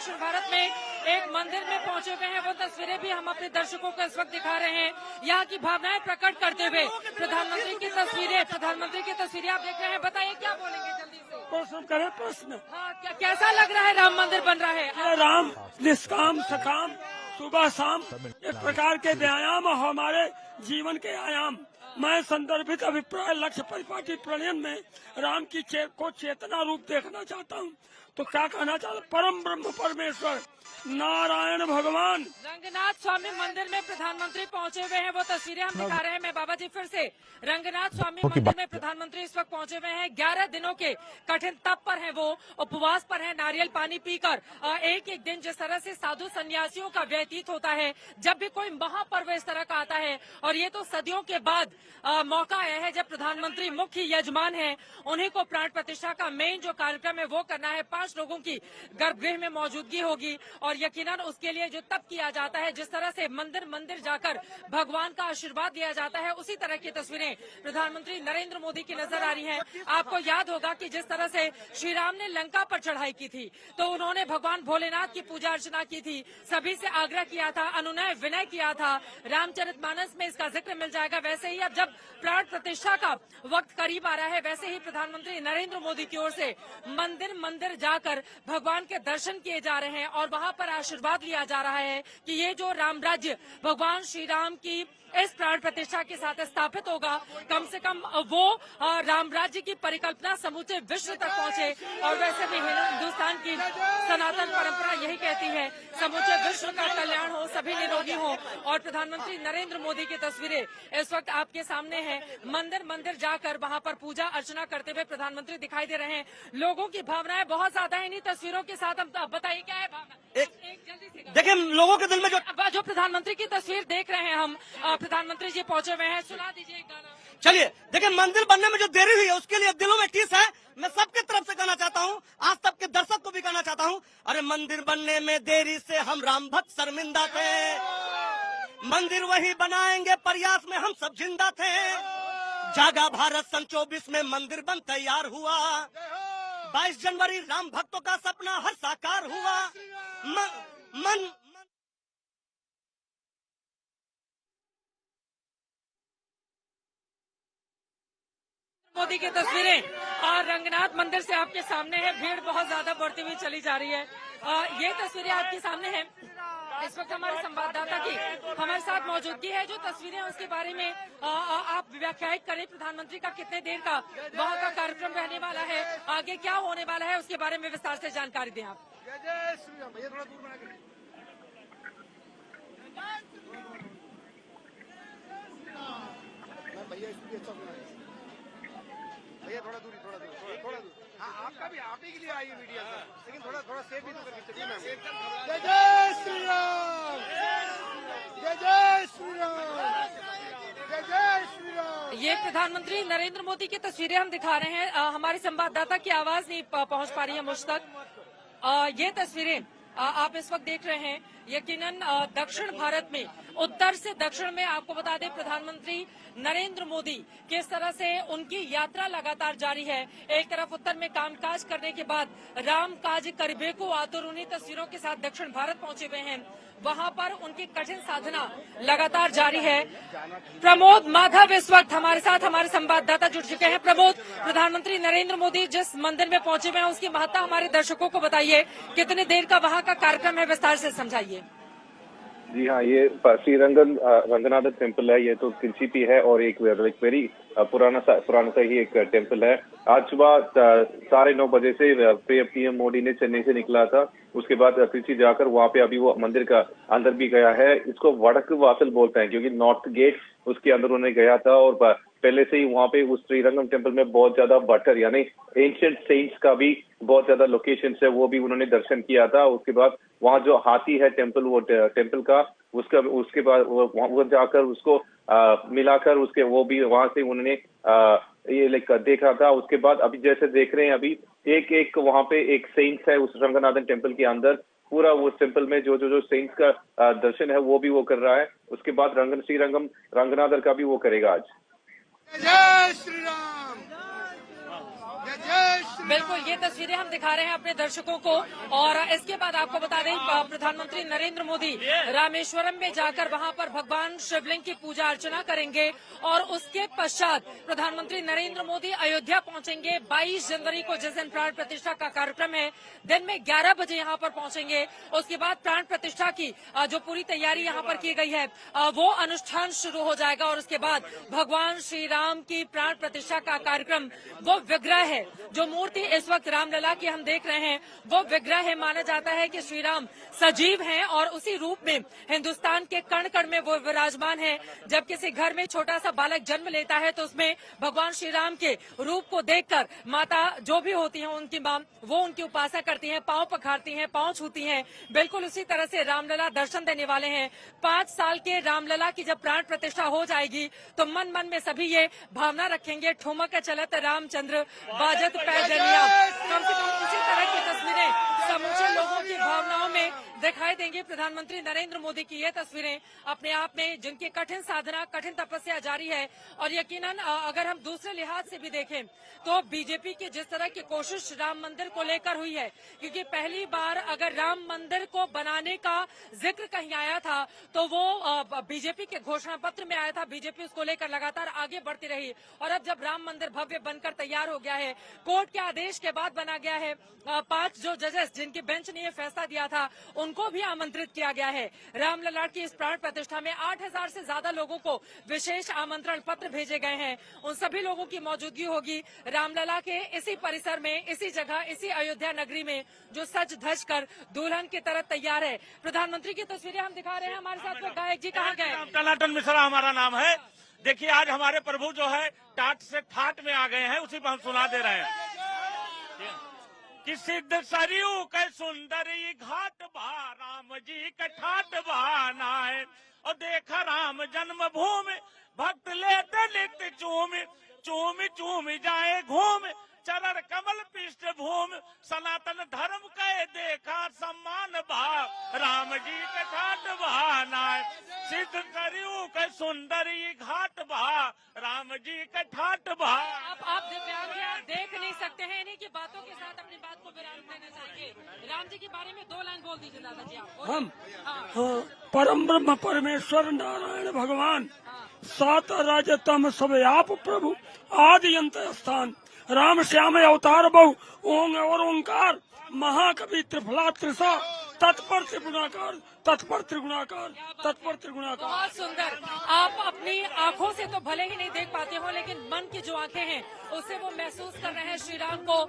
दक्षिण भारत में एक मंदिर में पहुंचे हुए हैं, वो तस्वीरें भी हम अपने दर्शकों को इस वक्त दिखा रहे हैं। यहाँ की भावनाएं प्रकट करते हुए प्रधानमंत्री की तस्वीरें आप देख रहे हैं। बताइए क्या बोलेंगे जल्दी से? प्रश्न करें प्रश्न। हाँ, कैसा लग रहा है राम मंदिर बन रहा है? राम निष्काम सकाम सुबह शाम एक प्रकार के व्यायाम और हमारे जीवन के आयाम। मैं संदर्भित अभिप्राय लक्ष्य परिपाटी प्रणयन में राम की को चेतना रूप देखना चाहता हूँ। तो क्या कहना चाहता, परम ब्रह्म परमेश्वर नारायण भगवान। रंगनाथ स्वामी मंदिर में प्रधानमंत्री पहुंचे हुए हैं, वो तस्वीरें हम दिखा रहे हैं। मैं बाबा जी फिर से रंगनाथ स्वामी मंदिर में प्रधानमंत्री इस वक्त पहुंचे हुए हैं। 11 दिनों के कठिन तप पर हैं, वो उपवास पर हैं, नारियल पानी पीकर एक एक दिन जिस तरह से साधु सन्यासियों का व्यतीत होता है जब भी कोई महापर्व इस तरह का आता है। और ये तो सदियों के बाद मौका आया है जब प्रधानमंत्री मुख्य यजमान है, उन्हीं को प्राण प्रतिष्ठा का मेन जो कार्यक्रम है वो करना है। 5 लोगों की गर्भगृह में मौजूदगी होगी और यकीनन उसके लिए जो तप किया जाता है, जिस तरह से मंदिर मंदिर जाकर भगवान का आशीर्वाद लिया जाता है, उसी तरह की तस्वीरें प्रधानमंत्री नरेंद्र मोदी की नजर आ रही हैं। आपको याद होगा कि जिस तरह से श्री राम ने लंका पर चढ़ाई की थी तो उन्होंने भगवान भोलेनाथ की पूजा अर्चना की थी, सभी से आग्रह किया था, अनुनय विनय किया था। रामचरितमानस में इसका जिक्र मिल जाएगा। वैसे ही अब जब प्राण प्रतिष्ठा का वक्त करीब आ रहा है, वैसे ही प्रधानमंत्री नरेंद्र मोदी की ओर से मंदिर मंदिर जाकर भगवान के दर्शन किए जा रहे हैं और वहां पर आशीर्वाद लिया जा रहा है कि ये जो राम राज्य भगवान श्री राम की इस प्राण प्रतिष्ठा के साथ स्थापित होगा, कम से कम वो राम राज्य की परिकल्पना समूचे विश्व तक पहुंचे। और वैसे भी हिंदुस्तान की सनातन परंपरा यही कहती है समूचे विश्व का कल्याण हो, सभी निरोगी हो। और प्रधानमंत्री नरेंद्र मोदी की तस्वीरें इस वक्त आपके सामने हैं। मंदिर मंदिर जाकर वहां पर पूजा अर्चना करते हुए प्रधानमंत्री दिखाई दे रहे हैं। लोगों की भावनाएं बहुत ज्यादा है इन्हीं तस्वीरों के साथ। हम बताइए क्या है भावना? जल्दी से देखिए, लोगों के दिल में जो प्रधानमंत्री की तस्वीर देख रहे हैं हम, प्रधानमंत्री जी पहुंचे हुए हैं, सुना दीजिए एक गाना। चलिए, देखिए, मंदिर बनने में जो देरी हुई है उसके लिए दिलों में ठेस है। मैं सबके तरफ से कहना चाहता हूँ, आज तक के दर्शक को भी कहना चाहता हूँ, अरे मंदिर बनने में देरी से हम राम भक्त शर्मिंदा थे, मंदिर वही बनाएंगे प्रयास में हम सब जिंदा थे। जागा भारत सन 24 में मंदिर बन तैयार हुआ, 22 जनवरी राम भक्तों का सपना हर साकार हुआ। मोदी की तस्वीरें और रंगनाथ मंदिर से आपके सामने है। भीड़ बहुत ज्यादा बढ़ती हुई चली जा रही है। ये तस्वीरें आपके सामने हैं। इस वक्त हमारे संवाददाता की हमारे साथ मौजूदगी है। जो तस्वीरें हैं उसके बारे में आप व्याख्यायित करें। प्रधानमंत्री का कितने देर का वहाँ का कार्यक्रम रहने वाला है, आगे क्या होने वाला है, उसके बारे में विस्तार से जानकारी दें आप। भैया थोड़ा दूरी हाँ, आपका भी आप ही के लिए आई है मीडिया सर, लेकिन थोड़ा सेफ भी तो करके चलिए मैम। जय जय श्री राम, जय जय श्री राम, जय जय श्री राम। ये प्रधानमंत्री नरेंद्र मोदी की तस्वीरें हम दिखा रहे हैं। हमारे संवाददाता की आवाज नहीं पहुंच पा रही है मुझ तक। ये तस्वीरें आप इस वक्त देख रहे हैं। यकीनन दक्षिण भारत में, उत्तर से दक्षिण में, आपको बता दें प्रधानमंत्री नरेंद्र मोदी किस तरह से उनकी यात्रा लगातार जारी है। एक तरफ उत्तर में कामकाज करने के बाद राम काज करिबे को आतुर, उन्हीं तस्वीरों के साथ दक्षिण भारत पहुंचे हुए हैं। वहां पर उनकी कठिन साधना लगातार जारी है। प्रमोद माधव इस वक्त हमारे साथ, हमारे संवाददाता जुड़ चुके हैं। प्रमोद, प्रधानमंत्री नरेंद्र मोदी जिस मंदिर में पहुंचे हुए हैं उसकी महत्ता हमारे दर्शकों को बताइए। कितने देर का वहां का कार्यक्रम है, विस्तार से समझाइए। जी हाँ, ये श्री रंगनाथ टेम्पल है। ये तो तिरुचि है और एक वेरी पुराना सा ही एक टेम्पल है। आज सुबह 9:30 बजे से पीएम मोदी ने चेन्नई से निकला था। उसके बाद तिरुचि जाकर वहाँ पे अभी वो मंदिर का अंदर भी गया है। इसको वड़क वासल बोलते हैं क्योंकि नॉर्थ गेट उसके अंदर उन्होंने गया था। और पहले से ही वहाँ पे उस श्रीरंगम टेम्पल में बहुत ज्यादा बटर यानी एंशिएंट सेंट्स का भी बहुत ज्यादा लोकेशन है, वो भी उन्होंने दर्शन किया था। उसके बाद वहाँ जो हाथी है टेम्पल, वो टेम्पल का उसके बाद वो जाकर उसको मिलाकर उसके वो भी वहां से उन्होंने ये देखा था। उसके बाद अभी जैसे देख रहे हैं अभी एक वहां पे एक सेंट्स है उस रंगनाथन टेम्पल के अंदर। पूरा वो टेम्पल में जो सेंट्स का दर्शन है वो भी वो कर रहा है। उसके बाद रंगनाथन का भी वो करेगा आज। जय श्री राम, जय जय श्री बिल्कुल, ये तस्वीरें हम दिखा रहे हैं अपने दर्शकों को। और इसके बाद आपको बता दें, प्रधानमंत्री नरेंद्र मोदी रामेश्वरम में जाकर वहां पर भगवान शिवलिंग की पूजा अर्चना करेंगे और उसके पश्चात प्रधानमंत्री नरेंद्र मोदी अयोध्या पहुंचेंगे 22 जनवरी को, जिस दिन प्राण प्रतिष्ठा का कार्यक्रम है। दिन में 11 बजे यहां पर पहुंचेंगे। उसके बाद प्राण प्रतिष्ठा की जो पूरी तैयारी यहां पर की गई है वो अनुष्ठान शुरू हो जाएगा और उसके बाद भगवान श्री राम की प्राण प्रतिष्ठा का कार्यक्रम, वो विग्रह है, जो मूर्ति इस वक्त रामलला की हम देख रहे हैं, वो विग्रह है। माना जाता है कि श्री राम सजीव हैं और उसी रूप में हिंदुस्तान के कण कण में वो विराजमान है। जब किसी घर में छोटा सा बालक जन्म लेता है तो उसमें भगवान श्री राम के रूप को देखकर माता जो भी होती है, उनकी मां, वो उनकी उपासना करती हैं, पांव पखारती हैं, पांव छूती हैं। बिल्कुल उसी तरह से रामलला दर्शन देने वाले हैं। 5 साल के रामलला की जब प्राण प्रतिष्ठा हो जाएगी तो मन मन में सभी ये भावना रखेंगे, ठुमक चलत रामचंद्र बाजत पैजनिया। कम से कम उसी तरह की तस्वीरें समूचे लोगों की भावनाओं में दिखाई देंगी। प्रधानमंत्री नरेंद्र मोदी की ये तस्वीरें अपने आप में, जिनकी कठिन साधना, कठिन तपस्या जारी है। और यकीनन अगर हम दूसरे लिहाज से भी देखें तो बीजेपी की जिस तरह की कोशिश राम मंदिर को लेकर हुई है, क्योंकि पहली बार अगर राम मंदिर को बनाने का जिक्र कहीं आया था तो वो बीजेपी के घोषणा पत्र में आया था। बीजेपी उसको लेकर लगातार आगे बढ़ती रही और अब जब राम मंदिर भव्य बनकर तैयार हो गया है, कोर्ट के आदेश के बाद बना गया है, 5 जो जजेस जिनकी बेंच ने ये फैसला दिया था उनको भी आमंत्रित किया गया है। रामलला की इस प्राण प्रतिष्ठा में 8000 से ज्यादा लोगों को विशेष आमंत्रण पत्र भेजे गए हैं। उन सभी लोगों की मौजूदगी होगी रामलला के इसी परिसर में, इसी जगह, इसी अयोध्या नगरी में, जो सज धज कर दुल्हन की तरह तैयार है। प्रधानमंत्री की तस्वीरें हम दिखा रहे हैं। हमारे साथ वो गायक जी कहाँ गए? टनाटन मिश्रा हमारा नाम है। देखिए आज हमारे प्रभु जो है टाट से ठाट में आ गए हैं, उसी पर हम सुना दे रहे हैं कि सिद्ध सरयू के सुंदरी घाट बा राम जी के ठाट बहाना है। और देखा राम जन्मभूमि भक्त लेते नित्य चूम चूम चूम जाए घूम चरण कमल पृष्ठभूमि सनातन धर्म के देखा सम्मान भाव राम जी के ठाट बहाना है। सिद्ध सरयू के सुंदरी घाट बहा राम जी के ठाट बहा। आप दिव्यांग देख नहीं सकते हैं, इन्हीं की बातों के साथ अपनी बात को विराम देना चाहेंगे। राम जी के बारे में 2 लाइन बोल दीजिए दादा जी आप। हम परम ब्रह्म परमेश्वर नारायण भगवान, 7 राज्य तम सब आप प्रभु, आदि अंत स्थान, राम श्याम अवतार बहु, ओंग और ओंकार, महाकवि त्रिफला त्रिसा, तत्पर त्रिगुणाकार, तत्पर त्रिगुणाकार, तत्पर त्रिगुणाकार। बहुत सुंदर। आप अपनी आंखों से तो भले ही नहीं देख पाते हो, लेकिन मन की जो आंखें हैं उससे वो महसूस कर रहे हैं श्री राम को।